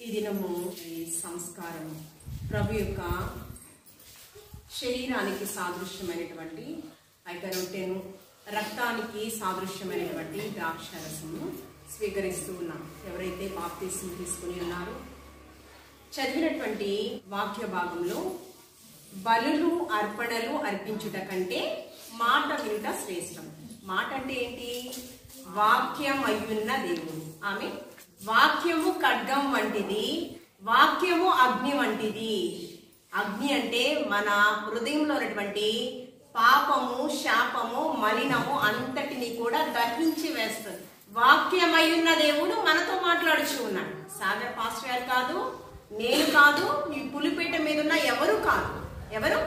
ఈ దినము ఈ సంస్కారము ప్రభు యొక్క శరీరానికి సాదృశ్యమైనటువంటి రొట్టెను, రక్తానికి సాదృశ్యమైనటువంటి ద్రాక్షారసము స్వీకరిస్తూ ఉన్నాం. ఎవరైతే బాప్తిస్మం తీసుకుని ఉన్నారో చదివినటువంటి వాక్య భాగంలో బలులు అర్పణలు అర్పించుట కంటే మాట వినుట శ్రేష్టం. మాట అంటే ఏంటి? వాక్యం అయ్యున్న దేవుడు. ఆమె వాక్యము ఖడ్గం వంటిది, వాక్యము అగ్ని వంటిది. అగ్ని అంటే మన హృదయంలో ఉన్నటువంటి పాపము, శాపము, మలినము అంతటిని కూడా దహించి వేస్తుంది. వాక్యమయ్యున్న దేవుడు మనతో మాట్లాడుచు ఉన్నాడు. సాగర్ పాస్టర్ గారు కాదు, నేను కాదు, ఈ పులిపేట మీద ఉన్న ఎవరు కాదు. ఎవరు?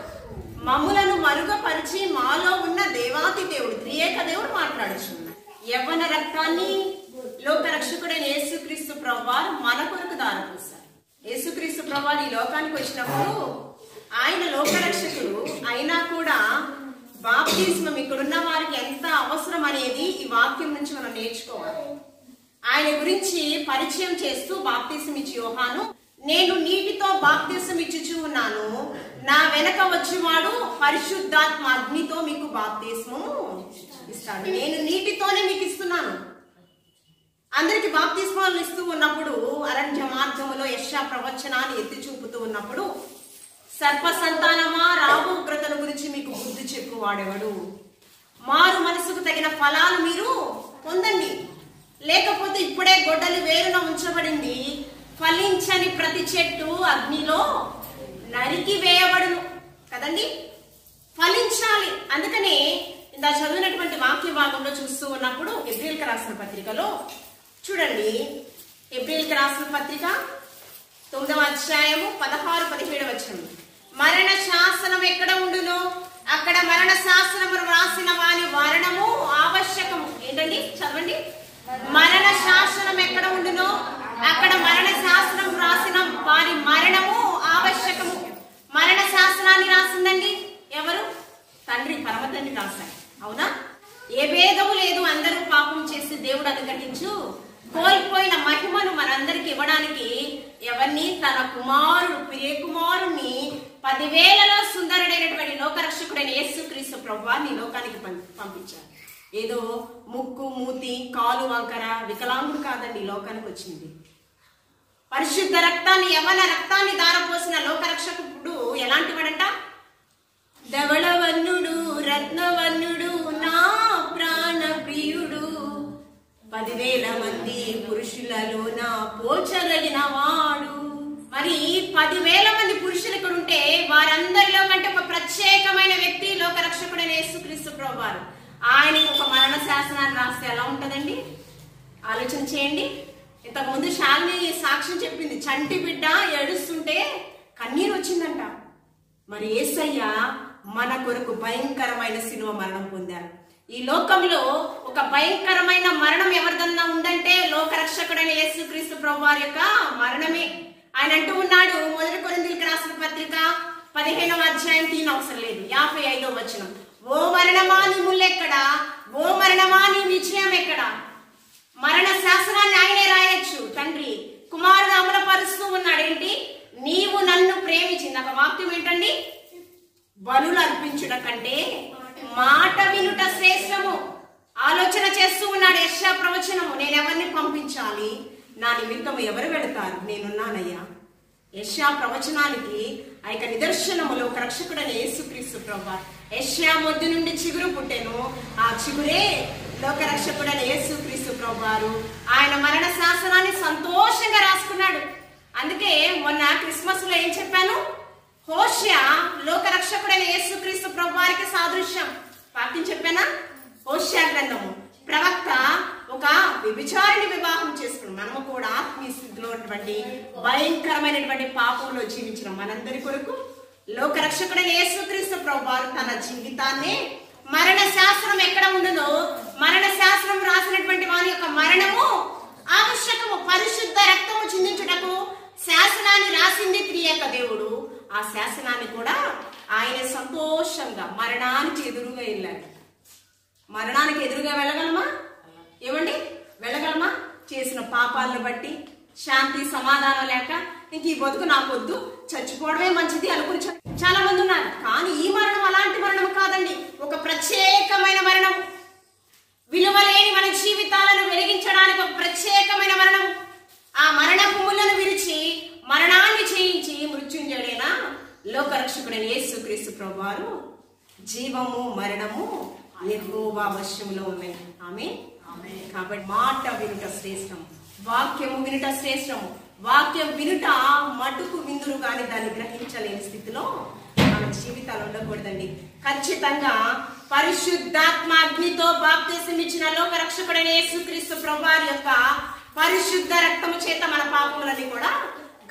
మమ్ములను మరుగుపరిచి మాలో ఉన్న దేవాతి దేవుడు, త్రియేక దేవుడు మాట్లాడుచు ఉన్నాడు. యవ్వన రక్తాన్ని లోకరక్షకుడైన యేసుక్రీస్తు ప్రభువారు మన కొరకు దారపోశారు. యేసుక్రీస్తు ప్రభువారు ఈ లోకానికి వచ్చినప్పుడు ఆయన లోకరక్షకుడు అయినా కూడా బాప్తిస్మం ఇక్కడున్న వారికి ఎంత అవసరం అనేది ఈ వాక్యం నుంచి మనం నేర్చుకోవాలి. ఆయన గురించి పరిచయం చేస్తూ బాప్తిస్మం ఇచ్చి యోహాను, నేను నీటితో బాప్తిస్మం ఇచ్చుచూ ఉన్నాను, నా వెనక వచ్చేవాడు పరిశుద్ధాత్మ అగ్నితో మీకు బాప్తిస్మం ఇస్తాడు. నేను నీటితోనే మీకు ఇస్తున్నాను. అందరికి బాప్తిస్మాలు ఇస్తూ ఉన్నప్పుడు అరణ్య మార్గములో యెషయా ప్రవచనాన్ని ఎత్తి చూపుతూ ఉన్నప్పుడు, సర్ప సంతానమా, రాబో ఉగ్రతల గురించి మీకు బుద్ధి చెప్పువాడేవాడు, మారు మనసుకు తగిన ఫలాలు మీరు పొందండి, లేకపోతే ఇప్పుడే గొడ్డలి వేరున ఉంచబడింది, ఫలించని ప్రతి చెట్టు అగ్నిలో నరికి వేయబడును కదండి. ఫలించాలి. అందుకనే ఇందా చదివినటువంటి వాక్య భాగంలో చూస్తూ ఉన్నప్పుడు ఎబ్రియల్కి రాసిన పత్రికలో చూడండి, ఎబ్రియల్కి రాసిన పత్రిక 9వ అధ్యాయము 16-17 వచనం, మరణ శాసనం ఎక్కడ ఉండునో అక్కడ మరణ శాసనము రాసిన వాని మరణము ఆవశ్యకము. ఏంటండి? చదవండి. మరణ శాసనం ఎక్కడ ఉండునో అక్కడ మరణ శాసనం రాసిన వారి మరణము ఆవశ్యకము. మరణ శాసనాన్ని రాసిందండి ఎవరు? తండ్రి, పరమ తండ్రి రాశారు. అవునా? ఏ భేదము లేదు. అందరూ పాపం చేసి దేవుడు అనుగ్రహించు కోల్పోయిన మహిమను మనందరికి ఇవ్వడానికి ఎవరిని? తన కుమారుడు, ప్రియ కుమారుణ్ణి 10,000లో సుందరుడైనటువంటి లోకరక్షకుడైన యేసుక్రీస్తు ప్రభువాన్ని లోకానికి పంపించారు. ఏదో ముక్కు, మూతి, కాలు వంకర వికలాంగుడు కాదండి లోకానికి వచ్చింది. పరిశుద్ధ రక్తాన్ని, యవ్వన రక్తాన్ని దారపోసిన లోకరక్షకుడు ఎలాంటి వాడంట? ధవళవర్ణుడు, రత్నవర్ణుడు, నా ప్రాణ ప్రియుడు, 10,000 మంది పురుషులలో నా పోల్చగలిగిన వాడు. మరి 10,000 మంది పురుషులు ఇక్కడ ఉంటే వారందరిలో కంటే ఒక ప్రత్యేకమైన వ్యక్తి లోకరక్షకుడైన యేసుక్రీస్తు ప్రభువారు. ఆయనకు ఒక మరణ శాసనాన్ని రాస్తే ఎలా ఉంటదండి? ఆలోచన చేయండి. ఇంతకుముందు శాలిని సాక్ష్యం చెప్పింది, చంటి బిడ్డ ఏడుస్తుంటే కన్నీరు వచ్చిందంట. మరి యేసయ్య మన కొరకు భయంకరమైన శిలువ మరణం పొందారు. ఈ లోకంలో ఒక భయంకరమైన మరణం ఎవరిదన్నా ఉందంటే లోకరక్షకుడైన యేసుక్రీస్తు ప్రభువారి యొక్క మరణమే. ఆయన అంటూ ఉన్నాడు, 1 కొరింథీయులకు రాసిన పత్రిక 15వ అధ్యాయం తీయనవసరం లేదు, 55వ వచనం, ఓ మరణమా నీ ముల్లెక్కడా, ఓ మరణమా నీ విజయం ఎక్కడా? మరణ శాసనాన్ని ఆయనే రాయొచ్చు. తండ్రి కుమారుడు అమలుపరుస్తూ ఉన్నాడు. ఏంటి? నీవు నన్ను ప్రేమించింది. ఒక వాక్యం ఏంటండి? బలులు అర్పించుట కంటే మాట వినుట శ్రేష్టము. ఆలోచన చేస్తూ ఉన్నాడు. యెషయా ప్రవచనము, నేను ఎవరిని పంపించాలి, నా నిమిత్తము ఎవరు వెళతారు, నేనున్నానయ్యా. యెషయా ప్రవచనానికి ఆ యొక్క నిదర్శనములో ఒక రక్షకుడైన యేసుక్రీస్తు ప్రభువారు. యెషయా మొద్దు నుండి చిగురు పుట్టెను, ఆ చిగురే లోకరక్షకుడైన యేసుక్రీస్తు ప్రభువారు. ఆయన మరణ శాసనాన్ని సంతోషంగా రాసుకున్నాడు. అందుకే మొన్న క్రిస్మస్ లో ఏం చెప్పాను? హోషేయ లోకరక్షకుడైన యేసుక్రీస్తు ప్రభువారికి సాదృశ్యం. వాక్యం చెప్పానా? హోషేయ గ్రంథము ప్రవక్త ఒక వ్యభిచారిని వివాహం చేసుకున్నాం. మనము కూడా ఆత్మీయ స్థితిలో ఉన్నటువంటి భయంకరమైనటువంటి పాపంలో జీవించిన మనందరి కొరకు లోకరక్షకుడైన యేసుక్రీస్తు ప్రభువారు తన జీవితాన్ని, మరణ శాసనం ఎక్కడ ఉండునో మరణ శాసనం రాసినటువంటి వారి యొక్క మరణము ఆవశ్యకము. పరిశుద్ధ రక్తము చిందించుటకు శాసనాన్ని రాసింది త్రియేక దేవుడు. ఆ శాసనాన్ని కూడా ఆయన సంతోషంగా మరణానికి ఎదురుగా వెళ్ళాడు. మరణానికి ఎదురుగా వెళ్ళగలమా? ఏమండి? వెళ్ళగలమా? చేసిన పాపాలను బట్టి, శాంతి సమాధానం లేక ఇంక ఈ బతుకు నాకొద్దు, చచ్చిపోవడమే మంచిది అనుకుని చాలా మంది ఉన్నారు. కానీ ఈ మరణం అలాంటి మరణం కాదండి. ఒక ప్రత్యేకమైన మరణం, విలువలేని మన జీవితాలను వెలిగించడానికి ఒక ప్రత్యేకమైన మరణం. ఆ మరణపు ముళ్ళను విరిచి మరణాన్ని చేయించి మృత్యుంజయుడైన లోకరక్షకుడైన యేసుక్రీస్తు ప్రభువారు జీవము మరణము యెహోవా వశములో ఉన్నాయి. ఆమేన్. కాబట్టి మాట వినుట శ్రేష్టం, వాక్యము వినుట శ్రేష్టము. వాక్యం వినుట మటుకు విందురు కానీ దాన్ని గ్రహించలేని స్థితిలో మన జీవితాలు ఉండకూడదండి. ఖచ్చితంగా పరిశుద్ధాత్మ అగ్నితో బాప్తిసం ఇచ్చిన లోకరక్షకుడైన యేసుక్రీస్తు ప్రభువారి యొక్క పరిశుద్ధ రక్తము చేత మన పాపములన్నీ కూడా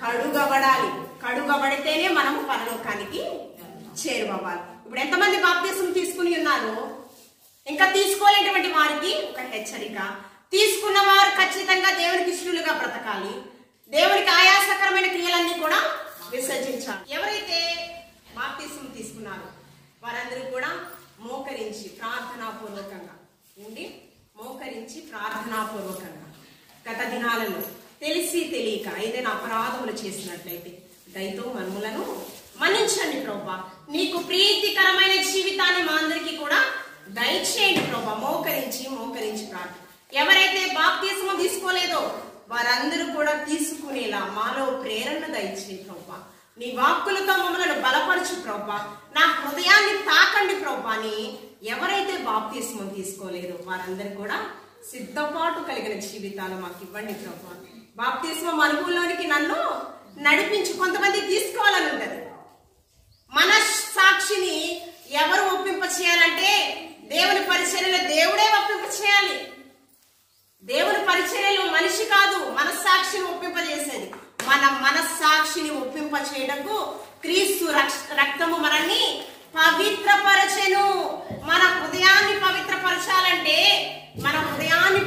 కడుగబడాలి. కడుగబడితేనే మనము పరలోకానికి చేరువవ్వాలి. ఇప్పుడు ఎంతమంది బాప్తిసం తీసుకుని ఉన్నారో, ఇంకా తీసుకోలేనటువంటి వారికి ఒక హెచ్చరిక. తీసుకున్న వారు ఖచ్చితంగా దేవునికి ఇష్టలుగా బ్రతకాలి. దేవునికి ఆయాసకరమైన క్రియలన్నీ కూడా విసర్జించాలి. ఎవరైతే బాప్తిసం తీసుకున్నారో వారందరూ కూడా మోకరించి ప్రార్థనాపూర్వకంగా గత దినాలలో తెలిసి తెలియక ఏదైనా అపరాధములు చేసినట్లయితే దయతో మనములను మన్నించండి ప్రభువా. నీకు ప్రీతికరమైన జీవితాన్ని మా అందరికీ కూడా దయచేయండి ప్రభువా. మోకరించి ప్రార్థన. ఎవరైతే బాప్తిసము తీసుకోలేదో వారందరూ కూడా తీసుకునేలా మాలో ప్రేరణ దయచేయండి ప్రభువా. నీ వాక్కులతో మమ్మల్ని బలపరచు ప్రభువా. నా హృదయాన్ని తాకండి ప్రభువా అని ఎవరైతే బాప్తిసము తీసుకోలేదో వారందరూ కూడా సిద్ధపాటు కలిగిన జీవితాలు మాకు ఇవ్వండి ప్రభువా. బాప్తిస్మం అనుభవంలోనికి నన్ను నడిపించి. కొంతమంది తీసుకోవాలని ఉంటది. మన సాక్షిని ఎవరు ఒప్పింప చేయాలంటే దేవుని పరిచర్యలో దేవుడే ఒప్పింప చేయాలి. దేవుని పరిచర్యలో మనిషి కాదు మనస్సాక్షిని ఒప్పింపజేసేది. మన మనస్సాక్షిని ఒప్పింప చేయడకు క్రీస్తు రక్తము మనల్ని పవిత్రపరచెను. మన హృదయాన్ని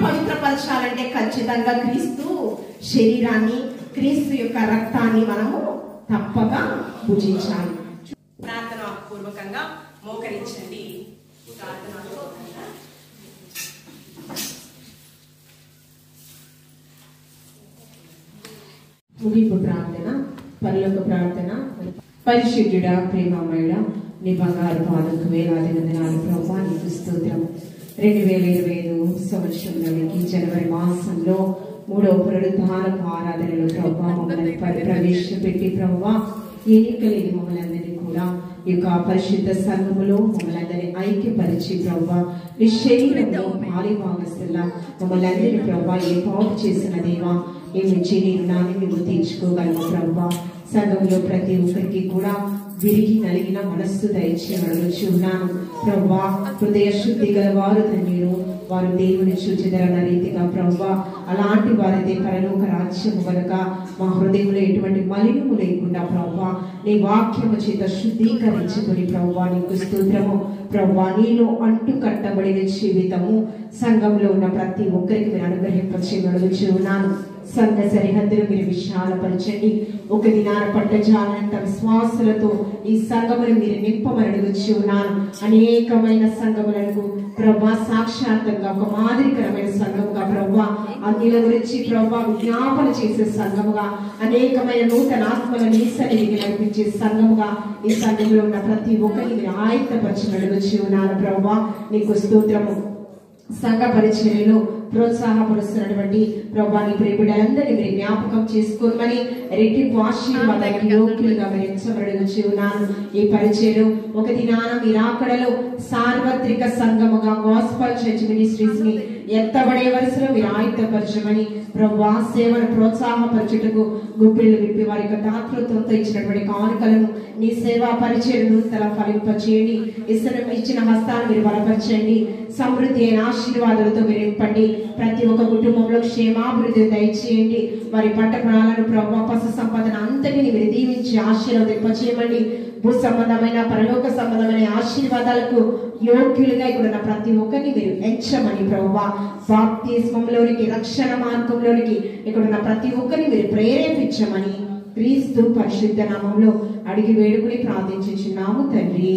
పవిత్రపరచాలంటే ఖచ్చితంగా క్రీస్తు శరీరాన్ని, క్రీస్తు యొక్క రక్తాన్ని మనము తప్పక పూజించాలి. ప్రార్థన పూర్వకంగా మోకరించండి. ముగింపు ప్రార్థన, పరలోక ప్రార్థన. పరిశుద్ధుడా, ప్రేమమయుడా, నీ బంగారు పాదకు వేలాది వందనాలు ప్రభువా. నీకు స్తోత్రం. 2025 సంవత్సరంలోనికి జనవరి మాసంలో 3వ పునరుద్ధానపు ఆరాధనలో ప్రభువా మమ్మల్ని ప్రవేశపెట్టి ప్రభువా ఎన్నికలేని మమ్మల్ని అందరినీ కూడా ఈ యొక్క పరిశుద్ధ సంఘములో మమ్మల్ని అందరినీ ఐక్యపరిచి ప్రభువా నీ శరీరంలో పాలిభాగస్తులా మమ్మల్ని అందరినీ ప్రభువా ఏర్పాటు చేసిన దేవా ఏమిచ్చి నీ రుణాన్ని మేము తీర్చుకోగలము ప్రభువా. సంఘంలో ప్రతి ఒక్కరికి కూడా విరిగి నలిగిన మనస్సు దయచేయమని ఉన్నాను ప్రభువా. హృదయ శుద్ధి గల వారు ధన్యులు, వారు దేవుని చూచెదరన్న రీతిగా ప్రభువా అలాంటి వారిదే పరలోక రాజ్యము కనుక మా హృదయంలో ఎటువంటి మలినము లేకుండా ప్రభువా నీ వాక్యము చేత శుద్ధీకరించుకొని ప్రభువా నీకు స్తోత్రము ప్రభువా. నీలో అంటు కట్టబడిన జీవితము సంఘంలో ఉన్న ప్రతి ఒక్కరికి మీరు అనుగ్రహింపచేయమని ఉన్నాను. సంఘ సరిహద్దులు మీరు విశాలపరచండి. ఒక దినాన పట్టజాలంత విశ్వాసులతో ఈ సంఘమును మీరు నింపమని వచ్చి ఉన్నాను. అనేకమైన సంఘములకు ప్రభా సాక్షాత్తంగా ఒక మాదిరికరమైన సంఘముగా ప్రభా అన్నిల గురించి ప్రభా విజ్ఞాపన చేసే సంఘముగా అనేకమైన నూతన ఆత్మల నీసరికి నడిపించే సంఘముగా ఈ సంఘంలో ఉన్న ప్రతి ఒక్కరిని మీరు ఆయత్తపరచమని వచ్చి ఉన్నాను ప్రభా నీకు స్తోత్రము. సంఘ పరిచర్యలో ప్రోత్సాహపరుస్తున్నటువంటి ప్రభా నీ ప్రియబిడ్డలందరినీ మీరు జ్ఞాపకం చేసుకోమని రెట్టింపు ఆశీర్వాదానికి యోగ్యులుగా మీరు ఎంచబడి ఉన్నాను. ఈ పరిచర్యలో ఒక దినాన మీరు అక్కడలో సార్వత్రిక సంఘముగా గాస్పల్ చర్చ్ మినిస్ట్రీస్ ని ఎత్తబడే వరుసలో మీరు ఆయుధపరచమని ప్రభా సేవను ప్రోత్సాహపరచుటకు గుప్పిళ్ళు విప్పి వారి యొక్క దాతృత్వంతో ఇచ్చినటువంటి కానుకలను నీ సేవా పరిచర్యను తల ఫలింపచేయండి. ఇచ్చిన హస్తాన్ని మీరు బలపరచండి. సమృద్ధి అయిన ఆశీర్వాదాలతో మీరు నింపండి. ప్రతి ఒక్క కుటుంబంలో క్షేమాభివృద్ధి దయచేయండి. వారి పంట ప్రాణాలను ప్రభావ పశు సంపదను అంతటిని మీరు దీవించి ఆశీర్వదింపచేయమండి. భూ సంబంధమైన పరలోక సంబంధమైన ఆశీర్వాదాలకు యోగ్యులుగా ఇక్కడ ఉన్న ప్రతి ఒక్కరిని మీరు ఎంచమని ప్రభువా బాప్తిస్మంలోనికి రక్షణ మార్గంలోనికి ఇక్కడ ఉన్న ప్రతి ఒక్కరిని మీరు ప్రేరేపించమని క్రీస్తు పరిశుద్ధ నామంలో అడిగి వేడుకుని ప్రార్థించుచున్నాము తండ్రి.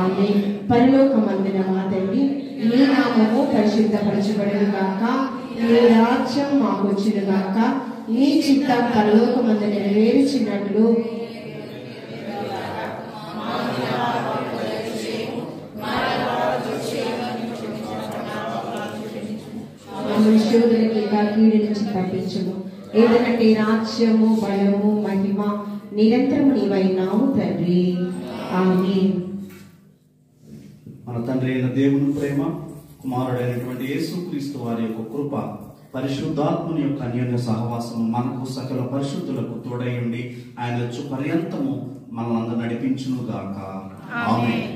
ఆమేన్. పరలోకమందున మా తండ్రి నీ నామము పరిశుద్ధపరచబడును గాక, నీ రాజ్యం మాకు వచ్చును గాక, నీ చిత్తం పరలోకమందు నెరవేరుచున్నట్లు శోధనకి కీడు నుంచి తప్పించుము. ఎందుకంటే రాజ్యము, బలము, మహిమ నిరంతరము నీవైనావు తండ్రి. ఆమేన్. మన తండ్రి అయిన దేవుని ప్రేమ, కుమారుడైనటువంటి యేసుక్రీస్తు వారి యొక్క కృప, పరిశుద్ధాత్మని యొక్క అన్యోన్య సహవాసము మనకు సకల పరిశుద్ధులకు తోడై ఉండి ఆయన వచ్చు పర్యంతము మనల్ని నడిపించును గాక. ఆమేన్.